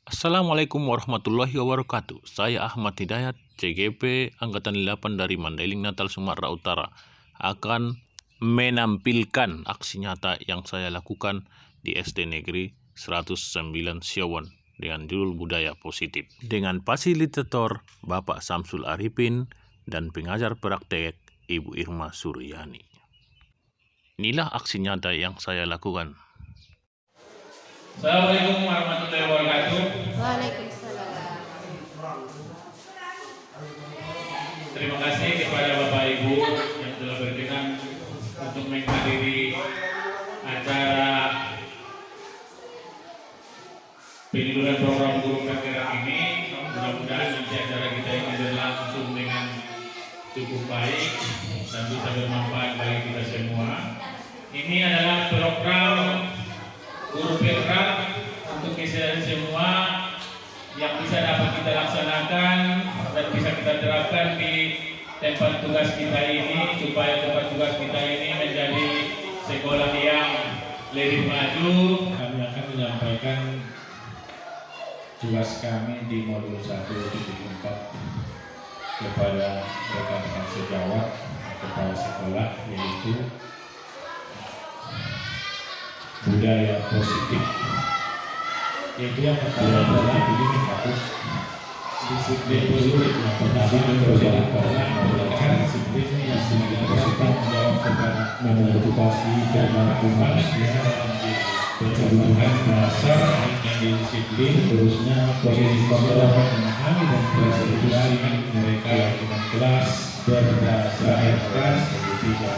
Assalamualaikum warahmatullahi wabarakatuh. Saya Ahmad Hidayat, CGP Angkatan 8 dari Mandailing Natal, Sumatera Utara, akan menampilkan aksi nyata yang saya lakukan di SD Negeri 109 Siawon dengan judul Budaya Positif. Dengan fasilitator Bapak Samsul Arifin dan pengajar praktek Ibu Irma Suryani. Inilah aksi nyata yang saya lakukan. Assalamualaikum warahmatullahi wabarakatuh. Waalaikumsalam. Terima kasih kepada Bapak Ibu yang telah berkenan untuk menghadiri acara penyeluruhan program guru bergerak ini. Mudah-mudahan nanti acara kita ini berlangsung dengan cukup baik dan bisa bermanfaat bagi kita semua. Ini adalah program guru bergerak untuk kesehatan semua yang bisa dapat kita laksanakan dan bisa kita terapkan di tempat tugas kita ini, supaya tempat tugas kita ini menjadi sekolah yang lebih maju. Kami akan menyampaikan tugas kami di modul 1.4 kepada rekan-rekan sejawat kepala sekolah, yaitu budaya positif. Yaitu yang pertama adalah ini harus disiplin positif. Yang pertama adalah menggunakan disiplin yang semakin positif, menjawab kepada memotivasi dan manusia kebutuhan dasar yang disiplin. Terusnya posisi dapat memahami dan belajar mereka dengan kelas berdasarkan ketiga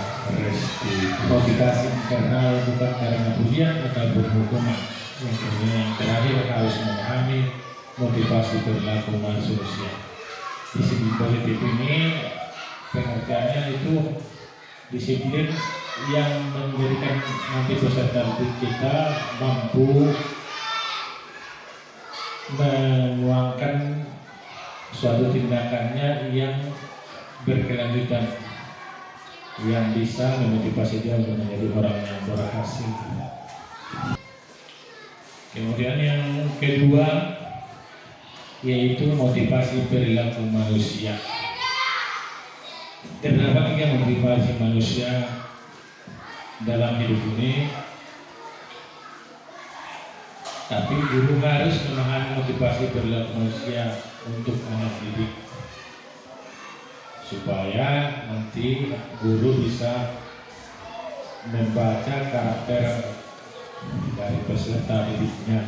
motivasi internal bukan karena ujian atau berhukuman. Yang kemudian yang terakhir harus memahami motivasi perilaku manusia. Disiplin positif ini pengertiannya itu disiplin yang menjadikan nanti peserta didik kita mampu menuangkan suatu tindakannya yang berkelanjutan, yang bisa memotivasi dia untuk menjadi orang yang berhasil. Kemudian yang kedua yaitu motivasi perilaku manusia. Terdapat tiga motivasi manusia dalam hidup ini, tapi guru harus memahami motivasi perilaku manusia untuk anak didik, supaya nanti guru bisa membaca karakter dari peserta didiknya.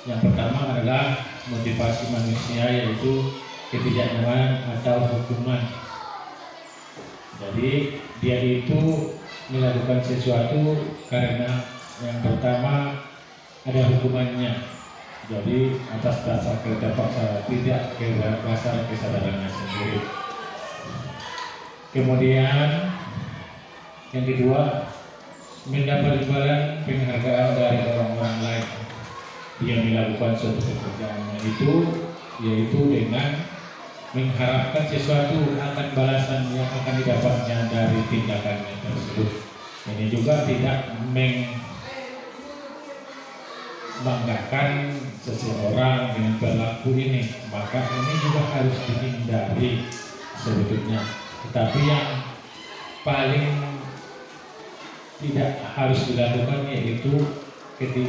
Yang pertama adalah motivasi manusia, yaitu ketidaknyamanan atau hukuman. Jadi dia itu melakukan sesuatu karena yang pertama ada hukumannya. Jadi atas dasar terpaksa, tidak dasar kesadarannya sendiri. Kemudian yang kedua, mendapat imbalan penghargaan dari orang-orang lain. Dia melakukan suatu pekerjaannya itu, yaitu dengan mengharapkan sesuatu akan balasan yang akan didapatnya dari tindakannya tersebut. Ini juga tidak membanggakan seseorang dengan perilaku ini, maka ini juga harus dihindari sebetulnya. Tetapi yang paling tidak harus dilakukan yaitu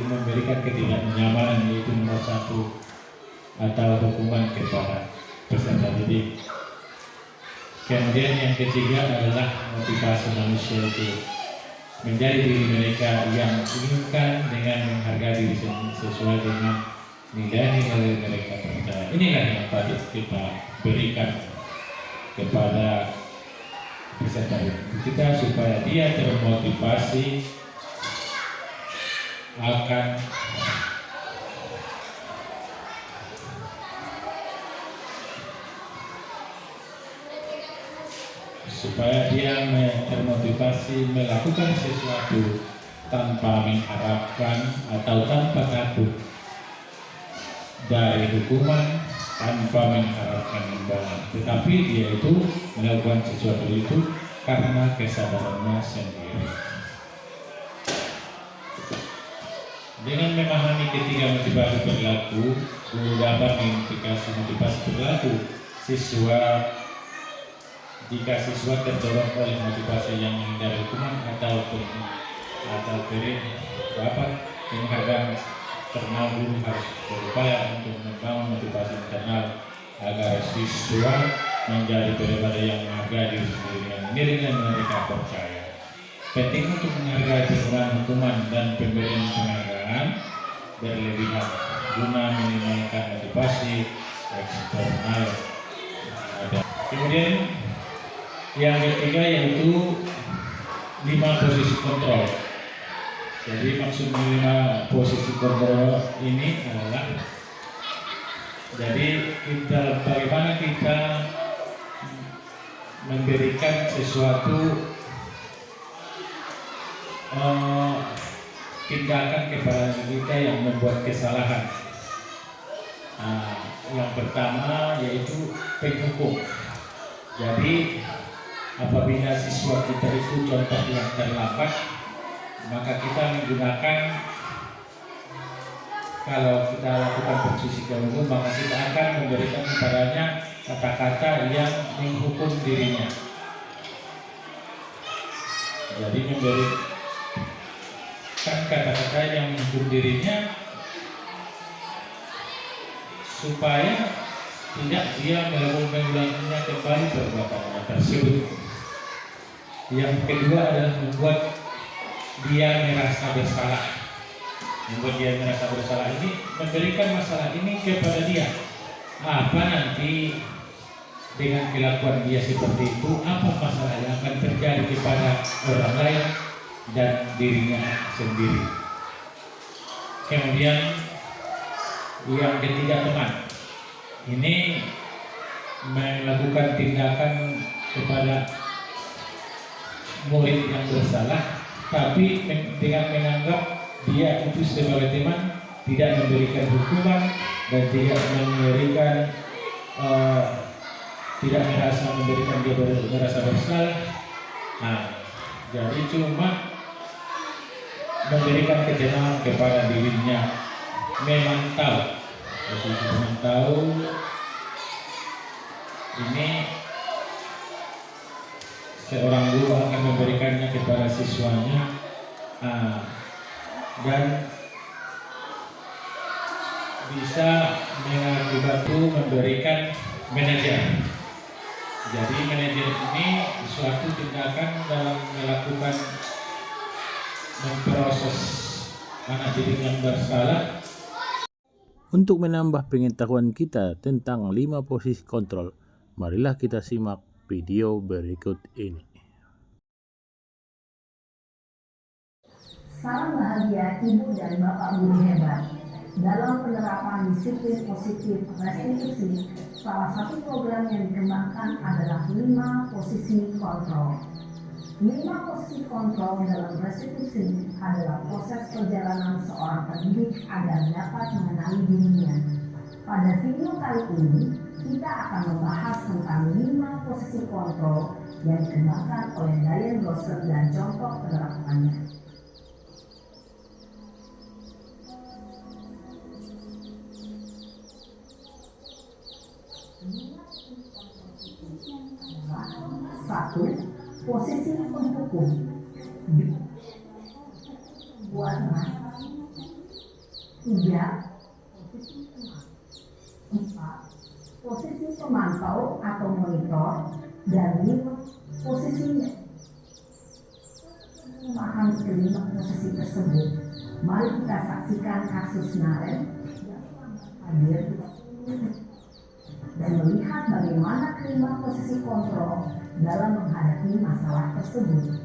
memberikan ketidaknyamanan, yaitu nomor 1, atau hukuman kepada peserta didik. Kemudian yang ketiga adalah motivasi manusia itu menjadi diri mereka yang inginkan dengan menghargai diri sesuai dengan nilai-nilai mereka percaya. Inilah yang patut kita berikan kepada peserta kita supaya dia termotivasi akan termotivasi melakukan sesuatu tanpa mengharapkan atau tanpa takut dari hukuman, tanpa mengharapkan imbalan, tetapi dia itu melakukan sesuatu itu karena kesadarannya sendiri. Dengan memahami ketiga motivasi berlaku, guru dapat mengidentifikasi motivasi berlaku siswa. Jika siswa terdorong oleh motivasi yang menghindari hukuman atau dapat penghargaan eksternal, guru harus berupaya untuk membangun motivasi internal agar siswa menjadi pribadi yang menghargai diri sendiri dengan dirinya mereka percaya. Penting untuk menghargai penggunaan hukuman dan pemberian penghargaan berlebihan guna minimalkan motivasi eksternal. Kemudian yang ketiga yaitu 5 posisi kontrol. Jadi maksud 5 posisi kontrol ini adalah bagaimana kita memberikan sesuatu tindakan kepada kita yang membuat kesalahan. Yang pertama yaitu penghukum. Jadi apabila siswa kita itu contoh yang terlambat, maka kita menggunakan, kalau kita lakukan posisi kehukum, maka kita akan memberikan kepadanya kata-kata yang menghukum dirinya. Jadi memberikan kata-kata yang menghukum dirinya supaya tidak dia mengulanginya kembali perbuatannya tersebut. Yang kedua adalah membuat dia merasa bersalah. Membuat dia merasa bersalah ini, memberikan masalah ini kepada dia. Apa nanti dengan kelakuan dia seperti itu, apa masalah yang akan terjadi kepada orang lain dan dirinya sendiri. Kemudian yang ketiga, teman. Ini melakukan tindakan kepada murid yang bersalah, tapi dengan menganggap dia itu sebagai teman, tidak memberikan hukuman dan tidak memberikan tidak memberikan dia merasa bersalah. Jadi cuma memberikan ketenangan kepada dirinya, memantau. Posisi memantau ini seorang guru akan memberikannya kepada siswanya, dan bisa mengakibatkan memberikan manajer. Jadi manajer ini suatu tindakan dalam melakukan memproses anak didik yang bersalah. Untuk menambah pengetahuan kita tentang 5 posisi kontrol, marilah kita simak video berikut ini. Salam bahagia Ibu dan Bapak Guru hebat. Dalam penerapan disiplin positif restitusi, salah satu program yang dikembangkan adalah 5 posisi kontrol. 5 posisi kontrol dalam restitusi adalah proses perjalanan seorang pendidik agar dapat mengenali dirinya. Pada video kali ini, kita akan membahas tentang 5 posisi kontrol yang dikembangkan oleh Diane Grosser dan contoh penerapannya. Satu, posisi penghukum. Buat mas. 3, posisi pemantau atau monitor. Dan 5, posisinya. Memahami kelima posisi tersebut, mari kita saksikan kasus Naren hadir dan melihat bagaimana kelima posisi kontrol dalam menghadapi masalah tersebut.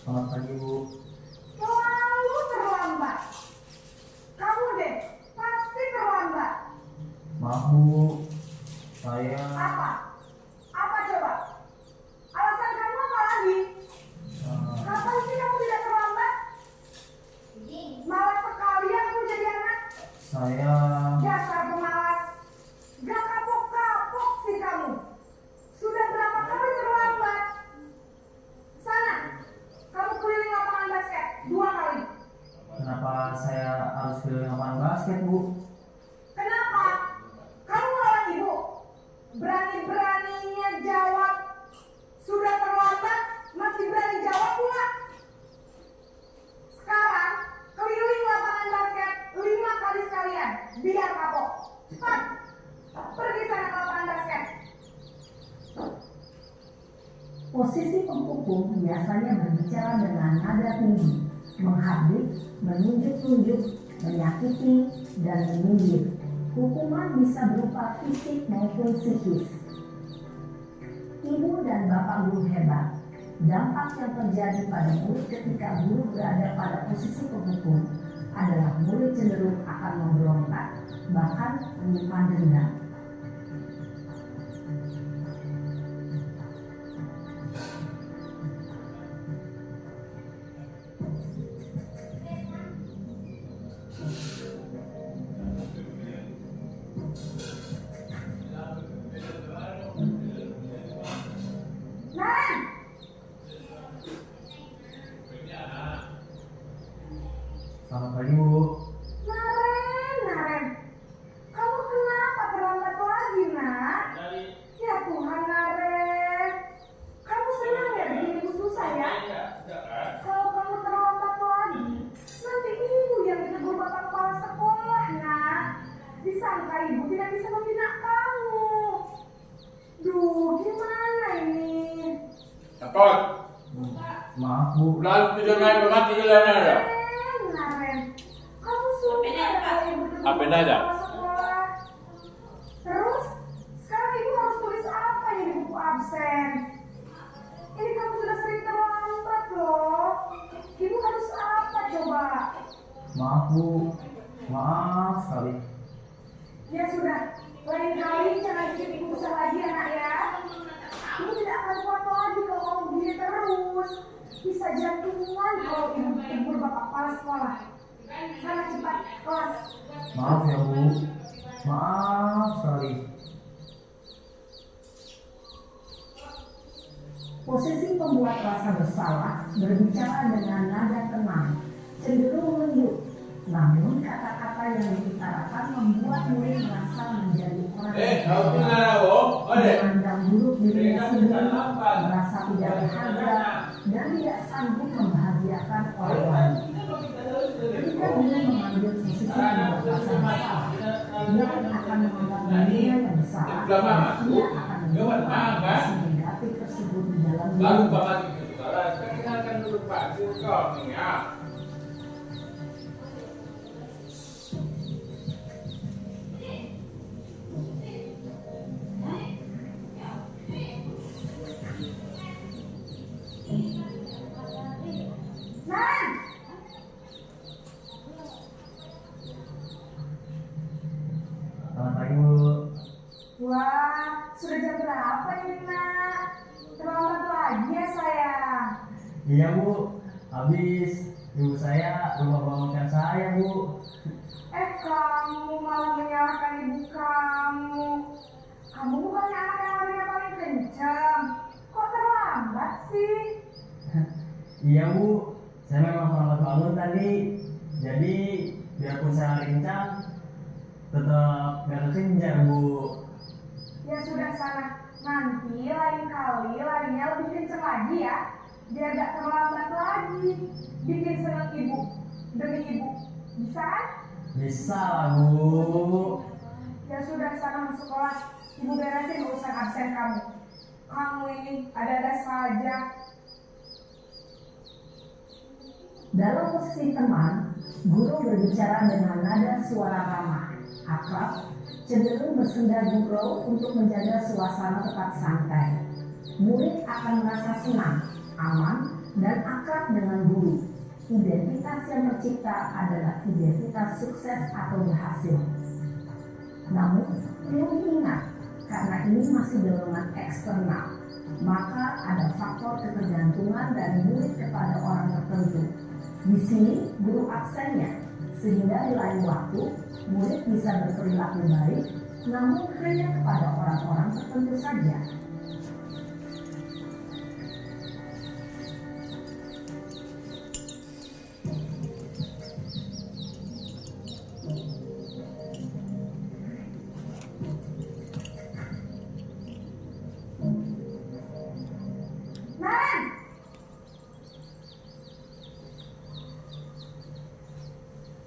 Selamat pagi, Bu. Selalu terlambat. Kamu deh, pasti terlambat. Maaf, Bu. Saya Apa? Apa coba? basket, Bu. Kenapa? Kamu melawan ibu? Berani-beraninya jawab. Sudah terlambat, masih berani jawab pula. Sekarang, keliling lapangan basket 5 kali sekalian. Biar kapok. Cepat, pergi sana ke lapangan basket. Posisi penghukum biasanya berbicara dengan nada tinggi, menghardik, menunjuk-nunjuk, menyakiti, dan menyindir. Hukuman bisa berupa fisik maupun psikis. Ibu dan bapak guru hebat. Dampak yang terjadi pada murid ketika guru berada pada posisi penghukum adalah murid cenderung akan memberontak, bahkan menyimpan dendam. Naren! Selamat pagi, Bu. Naren. Kamu kenapa terlambat lagi, nak? Ya Tuhan, Naren. Kamu senang ya bikin ibu susah ya? Kalau kamu terlambat lagi, nanti ibu yang ditegur bapak kepala sekolah, nak. Disangka ibu tidak bisa membina kamu. Duh, gimana ini? Takut. Maaf, Bu. Lalu tidak naik mati jalannya ada. Naren, kamu suka kalau ibu ditegur Apa bapak ada? kepala sekolah. Terus, sekarang ibu harus tulis apa ya di buku absen? Ini kamu sudah sering terlambat loh. Ibu harus apa coba? Maaf, Bu. Maaf sekali. Ya sudah, lain kali jangan bikin ibu susah lagi ya nak ya. Ibu tidak akan kuat lagi kalau kamu begini terus. Bisa jantungan kalau ibu tegur bapak kepala sekolah. Sana cepat kelas. Maaf ya, Bu. Maaf sekali. Posisi pembuat rasa bersalah berbicara dengan nada tenang, cenderung menunduk. Namun kata-kata yang diutarakan membuat murid merasa menjadi orang memandang buruk dirinya sendiri, merasa tidak berharga, dan tidak sanggup membahagiakan orang lain. Ketika dia mengambil posisi pembuat rasa bersalah, dia akan menganggap dirinya yang bersalah, dan dia akan menyimpan emosi negatif tersebut di dalam Baru dirinya. banget gitu. Tinggalkan dulu Pak, kau nih ya. Naren! Selamat pagi, Bu. Wah, sudah jam berapa ini nak? Terlambat lagi ya sayang. Iya, Bu. Habis ibu saya lupa bangunkan saya, Bu. Kamu malah menyalahkan ibu kamu. Kamu bukannya anak yang larinya paling kencang. Kok terlambat sih? Iya, Bu. Saya memang terlambat bangun tadi. Jadi, biarpun saya lari kencang, tetap gak kekejar, Bu. Ya sudah sana. Nanti lain kali larinya lebih kencang lagi ya. Biar gak terlambat lagi. Bikin senang ibu. Demi ibu. Bisa kan? Bisa lah, Bu. Ya sudah sana masuk kelas. Ibu beresin urusan absen kamu. Kamu ini ada-ada saja. Dalam posisi teman, guru berbicara dengan nada suara ramah, akrab, cenderung bersenda gurau untuk menjaga suasana tetap santai. Murid akan merasa senang, aman, dan akrab dengan guru. Identitas yang tercipta adalah identitas sukses atau berhasil. Namun, perlu diingat, karena ini masih dorongan eksternal, maka ada faktor ketergantungan dari murid kepada orang tertentu. Di sini, guru absennya, sehingga di lain waktu, murid bisa berperilaku baik, namun hanya kepada orang-orang tertentu saja.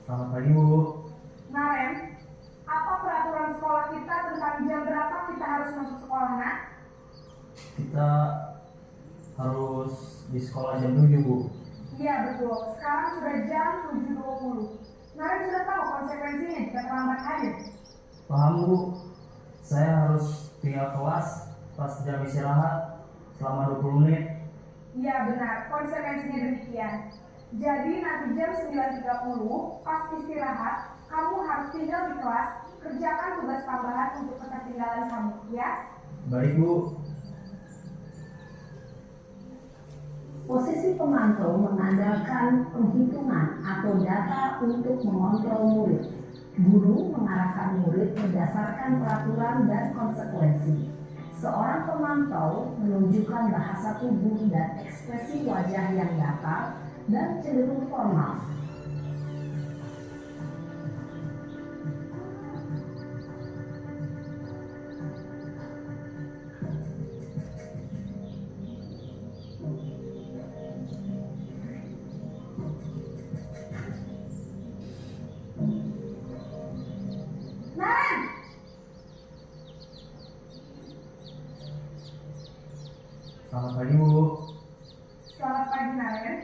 Selamat pagi, Bu. Naren, apa peraturan sekolah kita tentang jam berapa kita harus masuk sekolah, nak? Kita harus di sekolah jam 7, Bu. Iya betul, sekarang sudah jam 7.20. Naren sudah tahu konsekuensinya jika terlambat hadir. Paham, Bu. Saya harus tinggal kelas pas jam istirahat selama 20 menit. Iya benar, konsekuensinya demikian. Jadi nanti jam 9.30 pas istirahat, kamu harus tinggal di kelas, kerjakan tugas tambahan untuk ketertinggalan kamu, ya? Baik, Bu. Posisi pemantau mengandalkan penghitungan atau data untuk mengontrol murid. Guru mengarahkan murid berdasarkan peraturan dan konsekuensi. Seorang pemantau menunjukkan bahasa tubuh dan ekspresi wajah yang datar dan cenderung formal. Naren! Selamat pagi, Bu. Selamat pagi, Naren.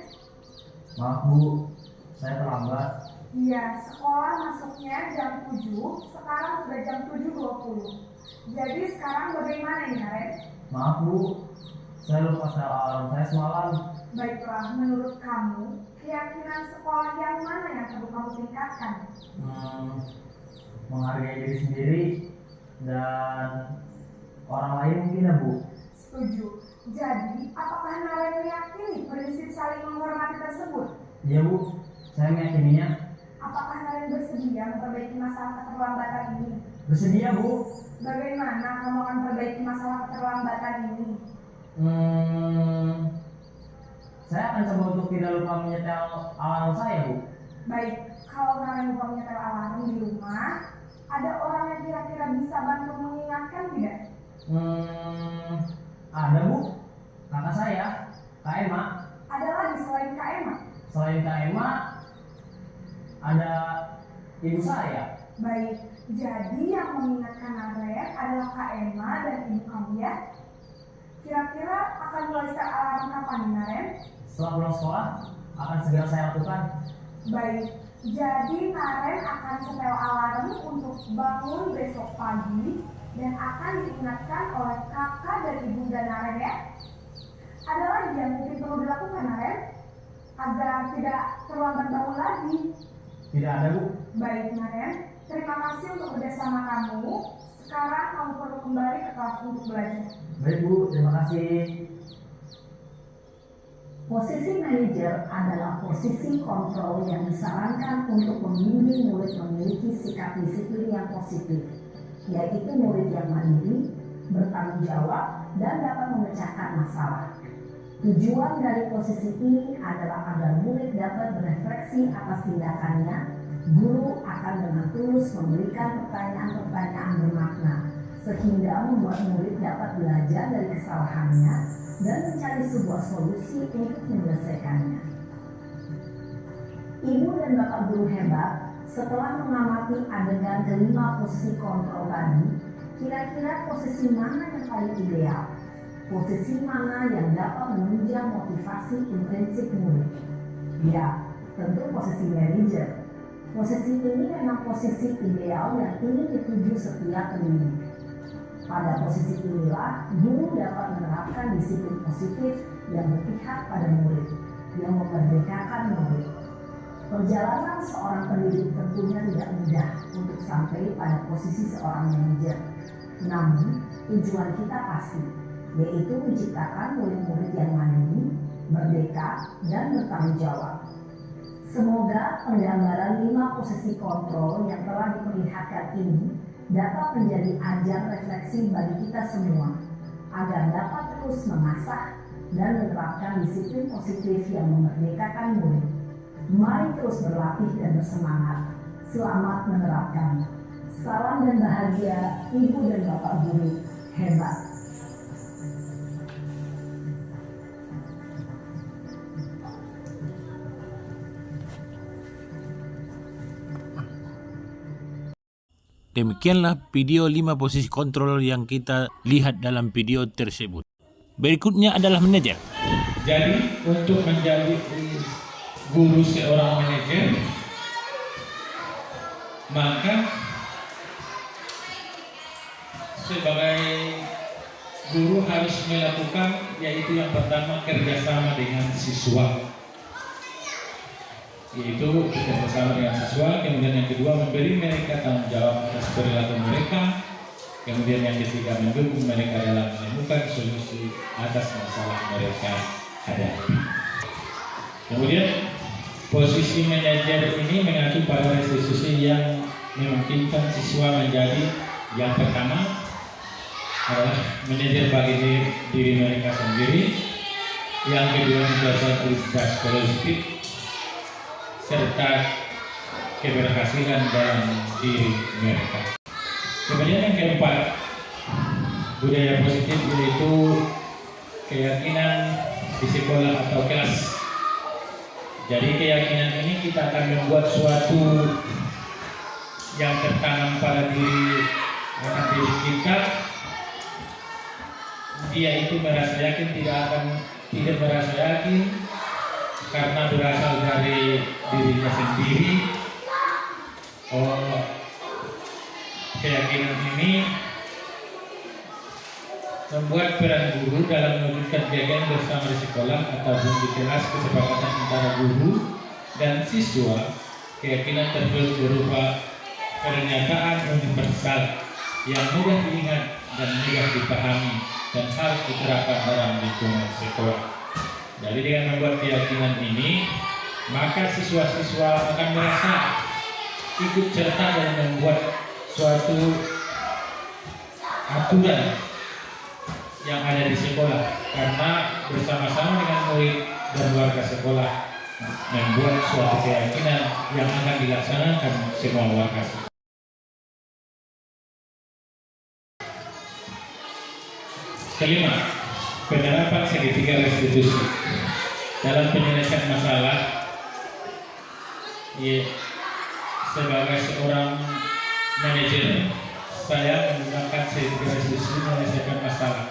Maaf, Bu. Saya terlambat. Iya, sekolah masuknya jam 7, sekarang sudah jam 7.20. Jadi sekarang bagaimana ini, Naren? Maaf, Bu. Saya lupa setel alarm saya semalam. Baiklah, menurut kamu, keyakinan sekolah yang mana yang perlu kamu tingkatkan? Menghargai diri sendiri dan orang lain mungkin ya, Bu. Setuju. Jadi, apakah Naren meyakini prinsip saling menghormati tersebut? Iya, Bu. Saya meyakininya. Apakah Naren bersedia memperbaiki masalah keterlambatan ini? Bersedia, Bu. Bagaimana kamu akan perbaiki masalah keterlambatan ini? Saya akan coba untuk tidak lupa menyetel alarm saya, Bu. Baik, kalau Naren lupa menyetel alarm di rumah, ada orang yang kira-kira bisa bantu mengingatkan tidak? Ada, Bu. Kakak saya, Kak Emma. Ada lagi selain Kak Emma? Selain Kak Emma, ada ibu saya. Baik, jadi yang mengingatkan Naren adalah Kak Emma dan ibu kamu ya? Kira-kira akan mulai setel alarm kapan nih, Naren? Setelah pulang sekolah, akan segera saya lakukan. Baik, jadi Naren akan setel alarm untuk bangun besok pagi dan akan diingatkan oleh kakak dan ibu dan Naren ya. Ada lagi yang mungkin perlu dilakukan, Naren, agar tidak terlambat bangun lagi. Tidak ada, Bu. Baik, Naren, terima kasih untuk kerjasama kamu. Sekarang kamu perlu kembali ke kelas untuk belajar. Baik, Bu. Terima kasih. Posisi manajer adalah posisi kontrol yang disarankan untuk membimbing murid memiliki sikap disiplin yang positif, yaitu murid yang mandiri, bertanggung jawab, dan dapat memecahkan masalah. Tujuan dari posisi ini adalah agar murid dapat berefleksi atas tindakannya. Guru akan dengan tulus memberikan pertanyaan-pertanyaan bermakna, sehingga membuat murid dapat belajar dari kesalahannya dan mencari sebuah solusi untuk menyelesaikannya. Ibu dan bapak guru hebat, setelah mengamati adegan kelima posisi kontrol tadi, kira-kira posisi mana yang paling ideal? Posisi mana yang dapat menunjang motivasi intrinsik murid? Ya, tentu posisi manajer. Posisi ini memang posisi ideal yang ingin dituju setiap pendidik. Pada posisi inilah, guru dapat menerapkan disiplin positif yang berpihak pada murid, yang memerdekakan murid. Perjalanan seorang pendidik tentunya tidak mudah untuk sampai pada posisi seorang manajer. Namun, tujuan kita pasti, yaitu menciptakan murid-murid yang mandiri, merdeka, dan bertanggung jawab. Semoga penggambaran 5 posisi kontrol yang telah diperlihatkan ini dapat menjadi ajar refleksi bagi kita semua, agar dapat terus mengasah dan menerapkan disiplin positif yang memerdekakan murid. Mari terus berlatih dan bersemangat. Selamat menerapkan. Salam dan bahagia, Ibu dan Bapak Guru hebat. Demikianlah video 5 posisi kontrol yang kita lihat dalam video tersebut. Berikutnya adalah manajer. Jadi untuk menjadi guru seorang manajer, maka sebagai guru harus melakukan, yaitu yang pertama kerjasama dengan siswa, yaitu bersama dengan siswa. Kemudian yang kedua, memberi mereka tanggung jawab atas perilaku mereka. Kemudian yang ketiga, mendukung mereka dalam menemukan solusi atas masalah mereka hadapi. Kemudian posisi manajer ini mengacu pada restitusi yang memungkinkan siswa menjadi yang pertama adalah manajer bagi diri mereka sendiri, yang kedua menjadi kualitas politik serta keberhasilan dalam diri mereka. Kemudian yang keempat, budaya positif, yaitu keyakinan di sekolah atau kelas. Jadi keyakinan ini kita akan membuat suatu yang tertanam pada diri kita. Dia itu merasa yakin, tidak merasa yakin karena berasal dari dirinya sendiri. Keyakinan ini membuat peran guru dalam mewujudkan kegiatan bersama di sekolah ataupun di kelas, kesepakatan antara guru dan siswa. Keyakinan tersebut berupa pernyataan universal yang mudah diingat dan mudah dipahami dan harus diterapkan dalam lingkungan sekolah. Jadi dengan membuat keyakinan ini, maka siswa-siswa akan merasa ikut serta dalam membuat suatu aturan yang ada di sekolah, karena bersama-sama dengan murid dan warga sekolah membuat suatu keyakinan yang akan dilaksanakan semua warga. Kelima, penerapan segitiga restitusi dalam penyelesaian masalah. Sebagai seorang manajer, saya menggunakan segitiga restitusi menyelesaikan masalah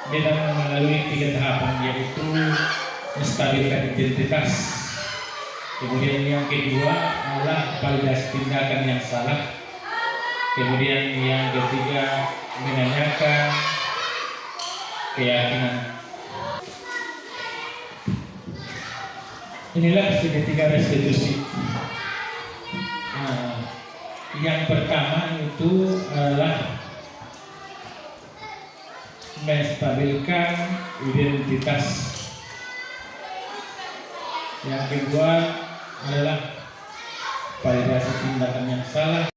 dengan melalui 3 tahapan, yaitu menstabilkan identitas. Kemudian yang kedua adalah validasi tindakan yang salah. Kemudian yang ketiga menanyakan keyakinan. Inilah segitiga restitusi. Yang pertama itu adalah menstabilkan identitas. Yang kedua adalah validasi tindakan yang salah.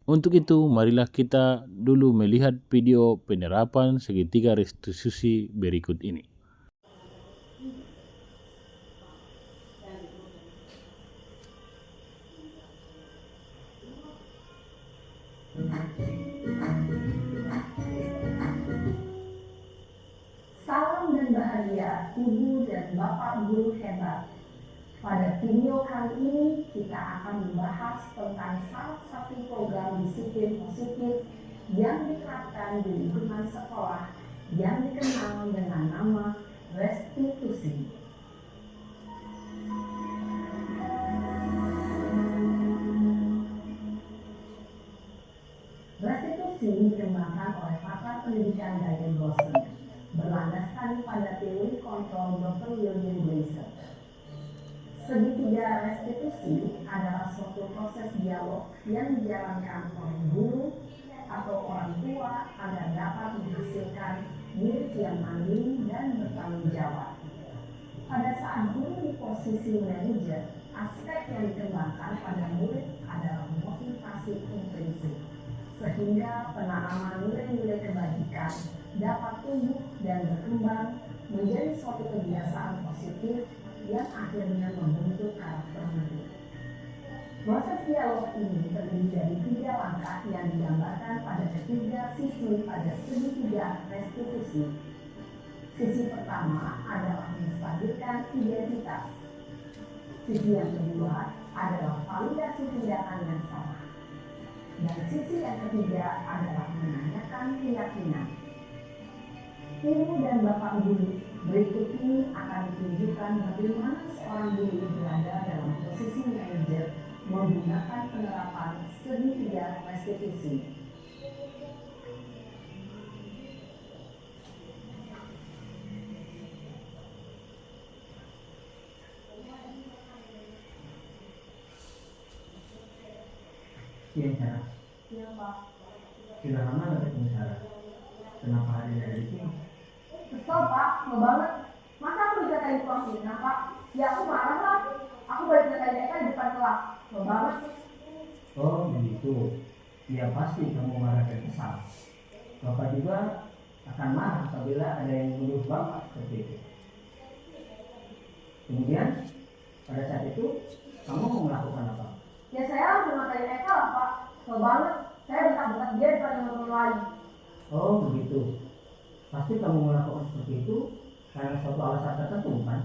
Untuk itu, marilah kita dulu melihat video penerapan segitiga restitusi berikut ini. Salam dan bahagia Ibu dan Bapak guru hebat. Pada video kali ini kita akan membahas tentang salah satu program disiplin positif yang diterapkan di lingkungan sekolah yang dikenal dengan nama restitusi. Restitusi dikembangkan oleh pakar pendidikan Diane Gosling, berlandaskan pada teori kontrol Dr. William Glasser. Segitiga restitusi adalah suatu proses dialog yang dijalankan oleh guru atau orang tua agar dapat menghasilkan murid yang mandiri dan bertanggung jawab. Pada saat guru di posisi manajer, aspek yang dikembangkan pada murid adalah motivasi intrinsik, sehingga penanaman nilai-nilai kebajikan dapat tumbuh dan berkembang menjadi suatu kebiasaan positif yang akhirnya membentuk karakter murid. Proses dialog ini terdiri dari 3 langkah yang digambarkan pada ketiga sisi pada segitiga restitusi. Sisi pertama adalah menstabilkan identitas. Sisi yang kedua adalah validasi tindakan yang salah. Dan sisi yang ketiga adalah menanyakan keyakinan. Ibu dan Bapak Guru, berikut ini akan ditunjukkan bagaimana seorang guru berada dalam posisi manajer menggunakan penerapan segitiga restitusi. Sekian cara. Iya Pak. Sudah lama nggak ketemu Sarah? Kenapa hari ini ada di sini? Kesel Pak, kesel banget. Masa aku dikatain tukang fitnah Pak? Ya aku marah lah. Aku balik dikatain Eka di depan kelas. Kesel banget. Oh begitu. Ya pasti kamu marah dan kesal. Bapak juga akan marah apabila ada yang menuduh Bapak seperti itu. Kemudian pada saat itu kamu mau melakukan apa? Ya saya langsung ngatain Eka lah Pak. Kesel banget. Saya bentak-bentak dia depan teman-teman lain. Oh begitu. Pasti kamu melakukan seperti itu karena suatu alasan tertentu kan?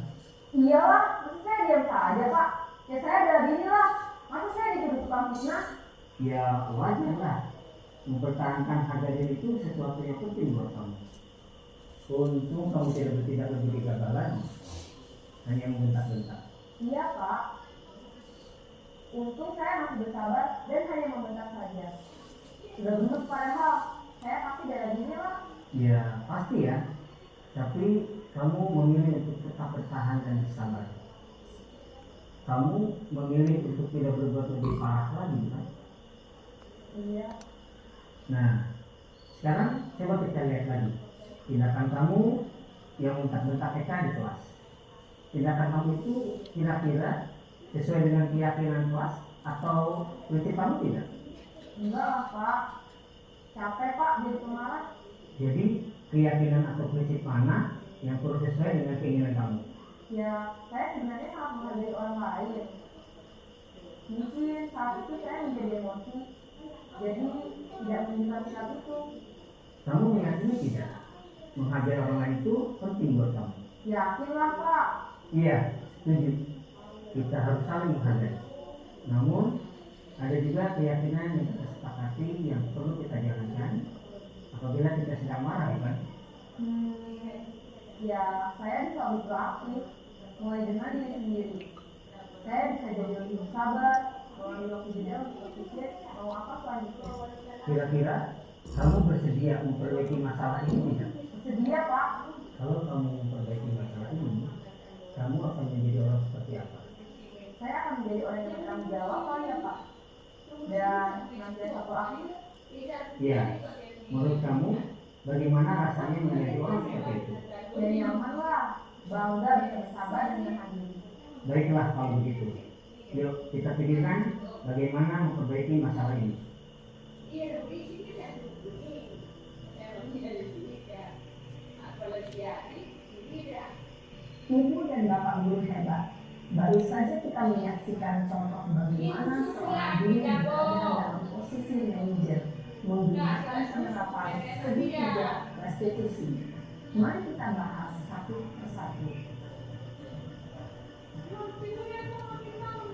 Iyalah, masa saya diam saja Pak? Ya saya ada bini lah. Masa saya dituduh tukang fitnah? Ya wajar lah. Mempertahankan harga diri itu sesuatu yang penting buat kamu. Untung kamu tidak bertindak lebih gegabah hanya membentak-bentak. Iya Pak. Untung saya masih bersabar dan hanya membentak saja. Sudah gemes padahal. Saya pasti darah gini lah. Ya pasti ya. Tapi kamu memilih untuk tetap bertahan dan bersabar. Kamu memilih untuk tidak berbuat lebih parah lagi kan? Iya. Nah, sekarang coba kita lihat lagi tindakan kamu yang bentak-bentak Eka di kelas. Tindakan kamu itu kira-kira sesuai dengan keyakinan kelas atau prinsip kamu tidak? Enggak lah Pak. Capek Pak jadi pemarah. Jadi keyakinan atau prinsip mana yang perlu sesuai dengan keinginan kamu? Ya, saya sebenarnya sangat menghargai orang lain. Mungkin saat itu saya menjadi emosi, jadi tidak menunjukkan sikap itu. Kamu meyakini tidak? Menghargai orang lain itu penting buat kamu. Yakinlah Pak. Iya, setuju. Kita harus saling menghargai. Namun ada juga keyakinan yang kita sepakati yang perlu kita jalankan apabila kita sedang marah, kan? Ya, saya bisa berproaktif, mulai dengan diri sendiri. Saya bisa jadi lebih sabar, melalui waktu jeda untuk berpikir mau apa selanjutnya. Kira-kira kamu bersedia memperbaiki masalah ini tidak? Bersedia Pak. Kalau kamu memperbaiki masalah ini, kamu akan menjadi orang seperti apa? Saya akan menjadi orang yang bertanggung jawab kali ya Pak. Dan mengambil satu akhir. Ya, menurut kamu bagaimana rasanya menjadi orang seperti itu? Dan nyaman lah, bangga bisa bersabar dengan hati. Baiklah kalau begitu. Yuk kita pikirkan bagaimana memperbaiki masalah ini. Ibu dan Bapak Guru hebat. Baru saja kita menyaksikan contoh bagaimana seorang guru berada dalam posisi manajer menggunakan penerapan segitiga restitusi. Mari kita bahas satu persatu.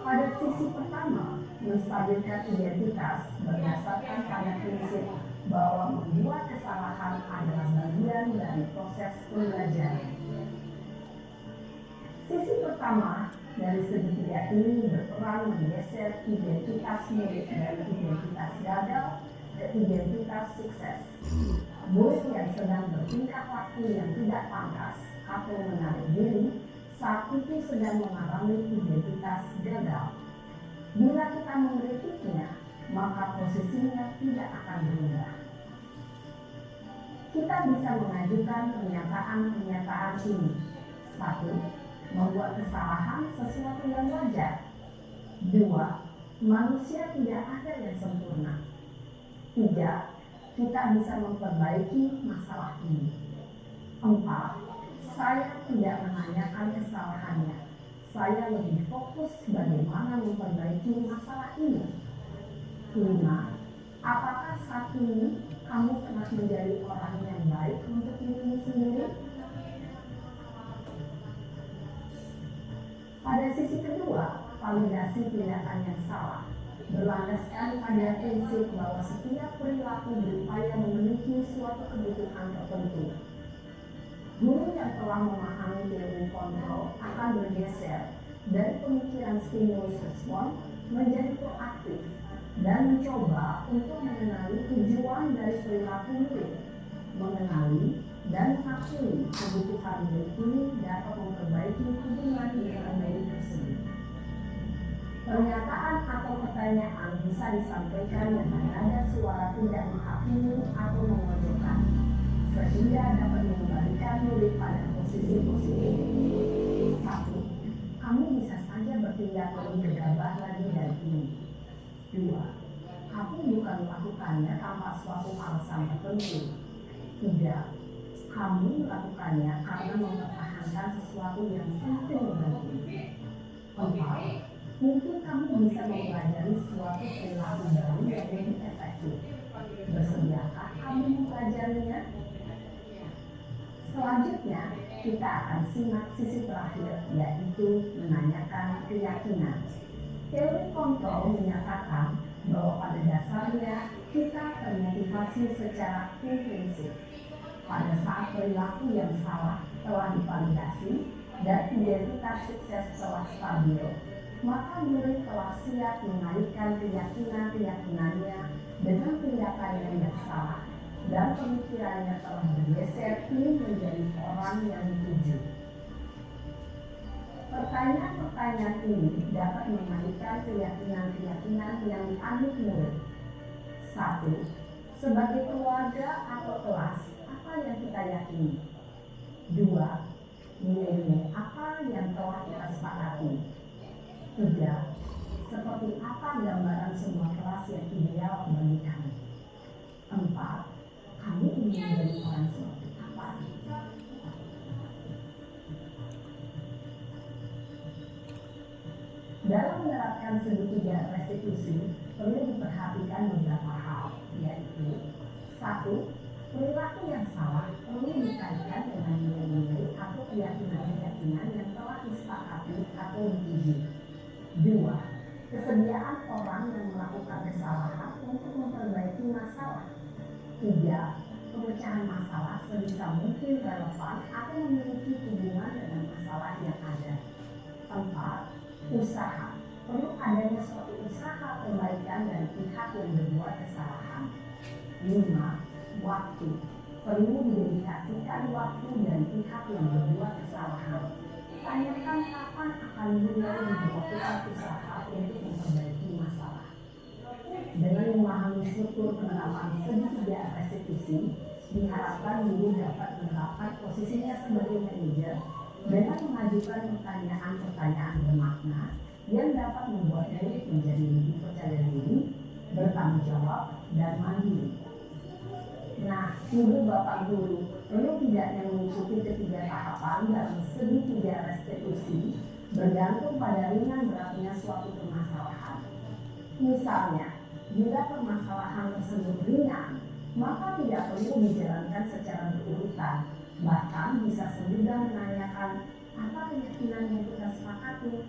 Pada sisi pertama, menstabilkan identitas berdasarkan pada prinsip bahwa membuat kesalahan adalah bagian dari proses pembelajaran. Sisi pertama dari segitiga ini berperan menggeser identitas milik dari identitas gagal ke identitas sukses. Murid yang sedang bertingkah laku yang tidak pantas atau menarik diri saat itu sedang mengalami identitas gagal. Bila kita mengkritiknya, maka posisinya tidak akan berubah. Kita bisa mengajukan pernyataan-pernyataan ini. 1. Membuat kesalahan sesuatu yang wajar. 2. Manusia tidak ada yang sempurna. 3. Kita bisa memperbaiki masalah ini. 4. Saya tidak menanyakan kesalahannya. Saya lebih fokus bagaimana memperbaiki masalah ini. 5. Apakah saat ini kamu pernah menjadi orang yang baik untuk dirimu sendiri? Pada sisi kedua, validasi tindakan yang salah berlandaskan pada prinsip bahwa setiap perilaku berupaya memenuhi suatu kebutuhan tertentu. Guru yang telah memahami teori kontrol akan bergeser dari pemikiran stimulus respon menjadi proaktif dan mencoba untuk mengenali tujuan dari perilaku murid. Mengenali dan mengakui kebutuhan murid ini dapat memperbaiki hubungan dengan murid tersebut. Pernyataan atau pertanyaan bisa disampaikan dengan nada suara tidak menghakimi atau memojokkan, sehingga dapat mengembalikan murid pada posisi positif. 1. Kamu bisa saja bertindak lebih gegabah lagi dari ini. 2. Kamu bukan melakukannya tanpa suatu alasan tertentu. 3. Kamu melakukannya karena mempertahankan sesuatu yang penting bagimu. 4. Mungkin kamu bisa mempelajari suatu perilaku baru yang lebih efektif. Bersediakah kamu mempelajarinya? Selanjutnya, kita akan simak sisi terakhir, yaitu menanyakan keyakinan. Teori kontrol menyatakan bahwa pada dasarnya kita termotivasi secara intrinsik. Pada saat perilaku yang salah telah divalidasi dan identitas sukses telah stabil, maka murid telah siap mengaitkan keyakinan-keyakinannya dengan tindakan yang salah dan pemikirannya telah bergeser ingin menjadi orang yang dituju. Pertanyaan-pertanyaan ini dapat mengaitkan keyakinan-keyakinan yang dianut murid. 1. Sebagai keluarga atau kelas, apa yang kita yakini? 2. Nilai-nilai apa yang telah kita sepakati? 3. Seperti apa gambaran semua kelas yang ideal bagi kami? 4. Kamu ingin menjadi orang seperti apa? Dalam menerapkan segitiga restitusi, perlu diperhatikan beberapa hal, yaitu 1. Perilaku yang salah perlu dikaitkan dengan nilai-nilai atau keyakinan-keyakinan yang telah disepakati atau dituju. 2. Kesediaan orang yang melakukan kesalahan untuk memperbaiki masalah. 3. Pemecahan masalah sebisa mungkin relevan atau memiliki hubungan dengan masalah yang ada. 4. Usaha. Perlu adanya suatu usaha perbaikan dari pihak yang berbuat kesalahan. 5. Waktu. Perlu didedikasikan waktu dari pihak yang berbuat kesalahan. Tanyakan kapan akan mulai dilakukan usaha untuk memperbaiki masalah. Dengan memahami struktur penerapan segitiga restitusi, diharapkan guru dapat menerapkan posisinya sebagai manajer dengan mengajukan pertanyaan-pertanyaan bermakna yang dapat membuat murid menjadi lebih percaya diri, bertanggung jawab, dan mandiri. Nah, ibu bapak guru perlu tidaknya mengikuti ketiga tahapan dalam segitiga restitusi bergantung pada ringan beratnya suatu permasalahan. Misalnya, bila permasalahan tersebut ringan, maka tidak perlu dijalankan secara berurutan. Bahkan bisa semudah menanyakan apa keyakinan yang kita sepakati.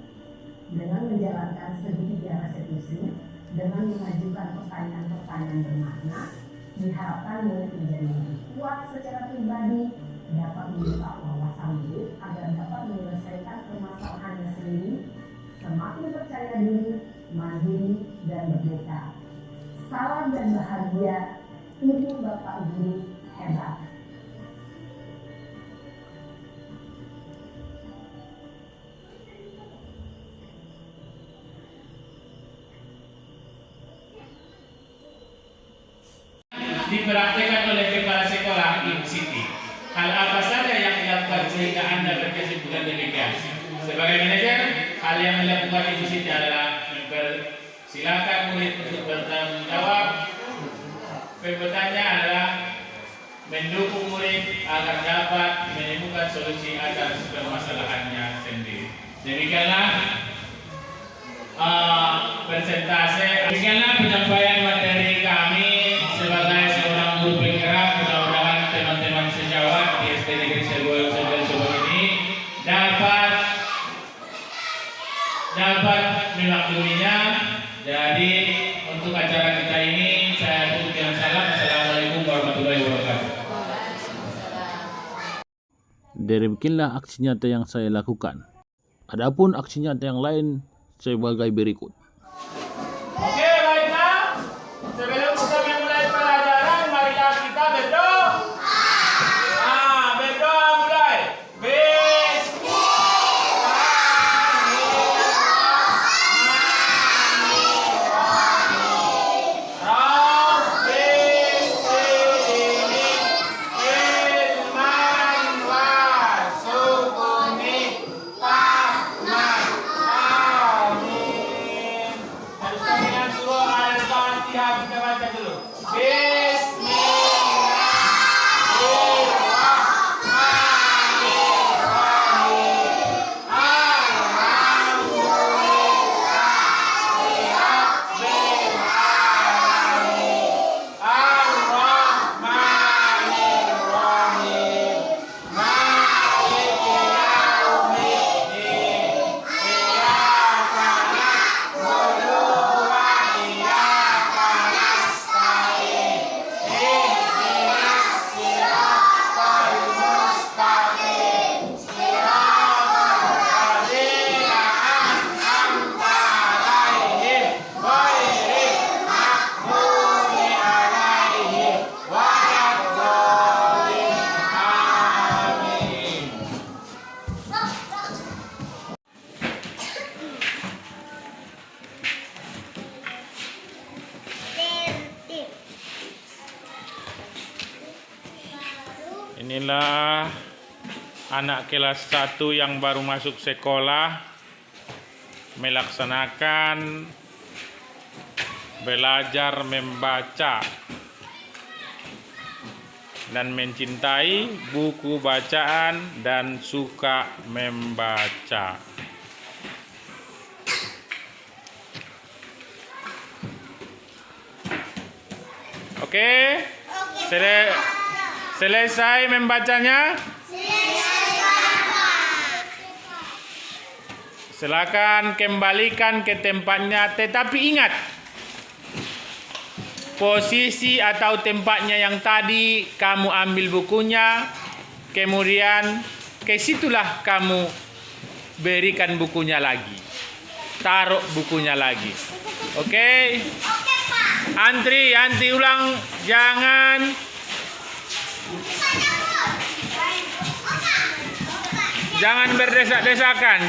Dengan menjalankan segitiga restitusi, dengan mengajukan pertanyaan-pertanyaan bermakna, diharapkan murid menjadi lebih kuat secara pribadi, dapat membuka wawasan murid agar dapat menyelesaikan permasalahannya sendiri, semakin percaya diri, mandiri, dan merdeka. Salam dan bahagia, ibu bapak guru hebat. Dipraktikkan oleh kepala sekolah in city. Hal apa saja yang dilakukan sehingga Anda berkesimpulan demikian? Sebagai manajer, hal yang dilakukan Ibu Siti adalah mempersilakan murid untuk bertanggung jawab. Perbedaannya adalah mendukung murid agar dapat menemukan solusi atas permasalahannya sendiri. Demikianlah presentase. Demikianlah penyampaian materi kami sebagai seorang guru penggerak. Mudah-mudahan teman-teman sejawat di SD Negeri Serbuan ini dapat Demikianlah aksi nyata yang saya lakukan. Adapun aksi nyata yang lain sebagai berikut. Oke, baiklah. Sebelum kita memulai pelajaran, marilah kita berdoa. Berdoa mulai. Harus kami dengan surah Al-Fatihah kita baca dulu. Inilah anak kelas 1 yang baru masuk sekolah melaksanakan belajar membaca dan mencintai buku bacaan dan suka membaca. Oke? Selesai membacanya? Silakan kembalikan ke tempatnya, tetapi ingat posisi atau tempatnya yang tadi kamu ambil bukunya, kemudian ke situlah kamu berikan bukunya lagi, taruh bukunya lagi. Oke? Antri ulang, jangan berdesak-desakan.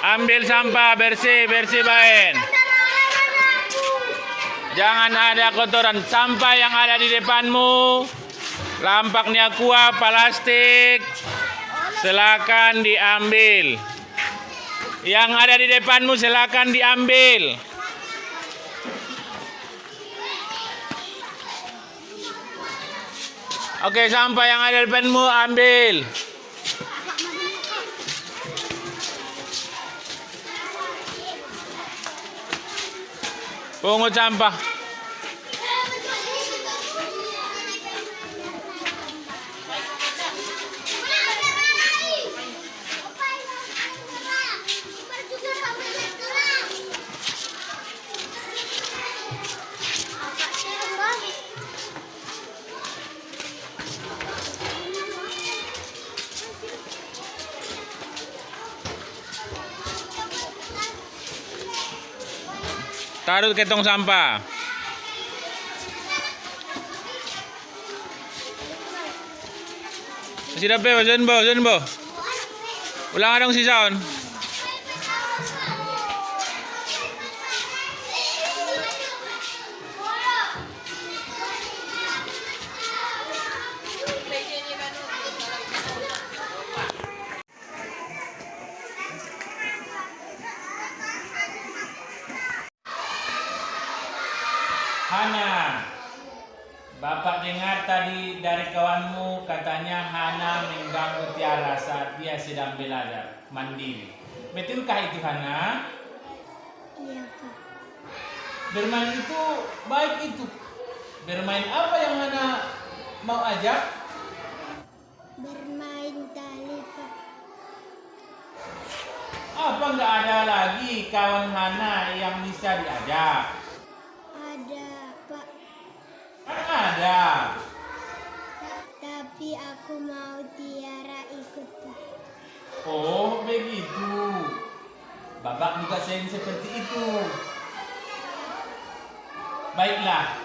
Ambil sampah bersih baik. Jangan ada kotoran. Sampah yang ada di depanmu, lampaknya kuah, plastik, silakan diambil. Yang ada di depanmu silakan diambil. Oke, sampah yang ada di depanmu ambil. Pungut sampah. Taruh ke tong sampah. Sudah be, Zenbo. Ulang dong si Saun. Hana, Bapak dengar tadi dari kawanmu katanya Hana mengganggu Tiara saat dia sedang belajar mandiri. Betulkah itu Hana? Iya, Pak. Bermain itu baik itu. Bermain apa yang Hana mau ajak? Bermain tali, Pak. Apa nggak ada lagi kawan Hana yang bisa diajak? Ada, Pak. Kan ada. Tapi aku mau Tiara ikut, Pak. Oh begitu. Babak juga sayang seperti itu. Baiklah.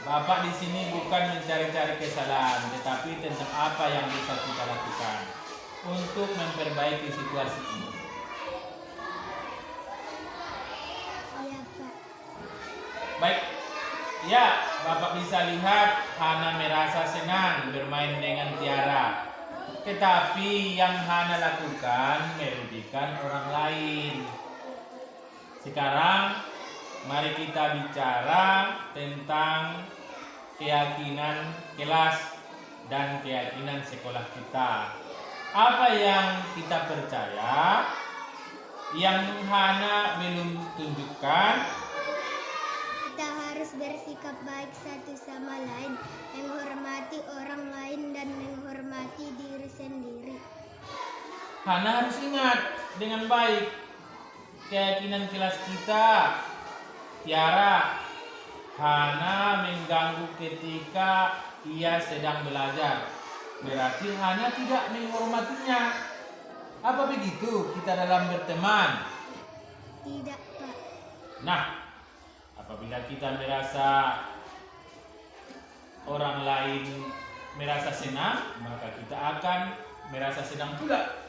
Bapak di sini bukan mencari-cari kesalahan, tetapi tentang apa yang bisa kita lakukan untuk memperbaiki situasi ini. Iya, Pak. Baik. Ya, Bapak bisa lihat Hana merasa senang bermain dengan Tiara. Tetapi yang Hana lakukan merugikan orang lain. Sekarang mari kita bicara tentang keyakinan kelas dan keyakinan sekolah kita. Apa yang kita percaya yang Hana belum tunjukkan? Kita harus bersikap baik satu sama lain, menghormati orang lain dan menghormati diri sendiri. Hana harus ingat dengan baik keyakinan kelas kita. Tiara, Hana mengganggu ketika ia sedang belajar. Berarti Hana tidak menghormatinya. Apa begitu kita dalam berteman? Tidak, Pak. Nah, apabila kita merasa orang lain merasa senang, maka kita akan merasa senang pula.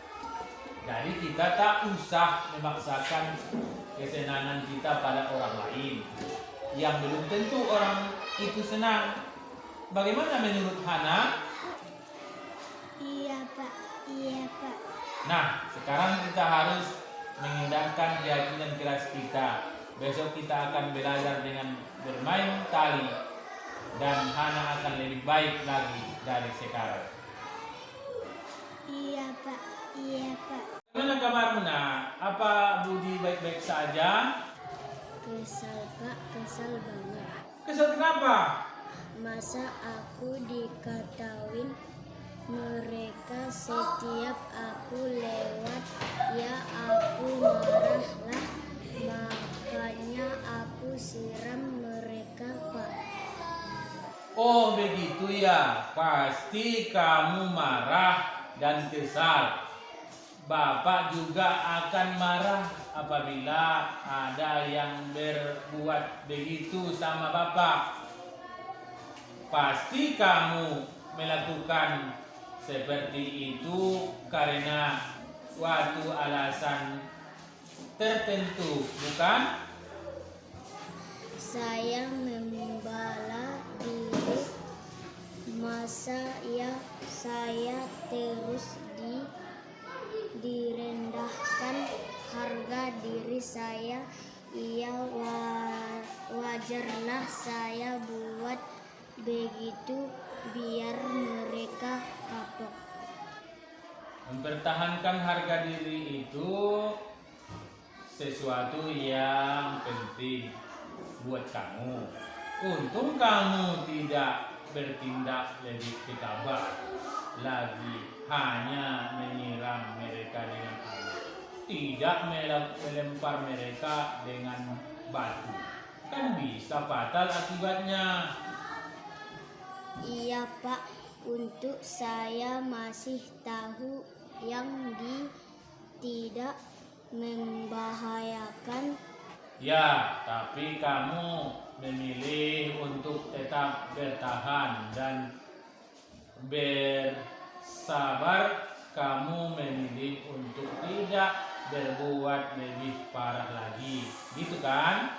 Jadi kita tak usah memaksakan kesenangan kita pada orang lain yang belum tentu orang itu senang. Bagaimana menurut Hana? Iya, Pak. Iya, Pak. Nah, sekarang kita harus mengindahkan keyakinan kelas kita. Besok kita akan belajar dengan bermain tali dan Hana akan lebih baik lagi dari sekarang. Iya, Pak. Iya, Pak. Bagaimana kabarmu, Nak? Apa Budi baik-baik saja? Kesal, Pak. Kesal banget. Kesel kenapa? Masa aku dikatakan mereka setiap aku lewat, ya aku marah lah. Makanya aku siram mereka, Pak. Oh begitu ya, pasti kamu marah dan kesal. Bapak juga akan marah apabila ada yang berbuat begitu sama Bapak. Pasti kamu melakukan seperti itu karena suatu alasan tertentu, bukan? Saya membela diri, masa ya saya terus direndahkan harga diri saya. Iya, wajarlah saya buat begitu biar mereka kapok. Mempertahankan harga diri itu sesuatu yang penting buat kamu. Untung kamu tidak bertindak lebih gegabah lagi, hanya menyiram mereka dengan air, tidak melempar mereka dengan batu. Kan bisa fatal akibatnya. Iya, Pak, untuk saya masih tahu yang tidak membahayakan. Ya, tapi kamu memilih untuk tetap bertahan dan bersabar. Kamu memilih untuk tidak berbuat lebih parah lagi, gitu kan?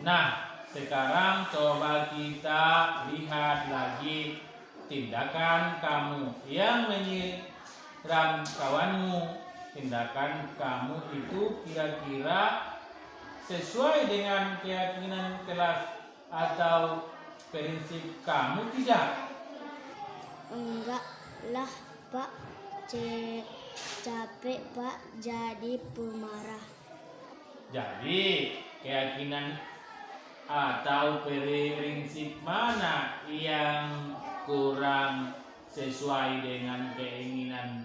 Nah, sekarang coba kita lihat lagi tindakan kamu yang menyiram kawanmu. Tindakan kamu itu kira-kira sesuai dengan keyakinan kelas atau prinsip kamu tidak? Enggak lah Pak, capek Pak jadi pemarah. Jadi keyakinan atau prinsip mana yang kurang sesuai dengan keinginan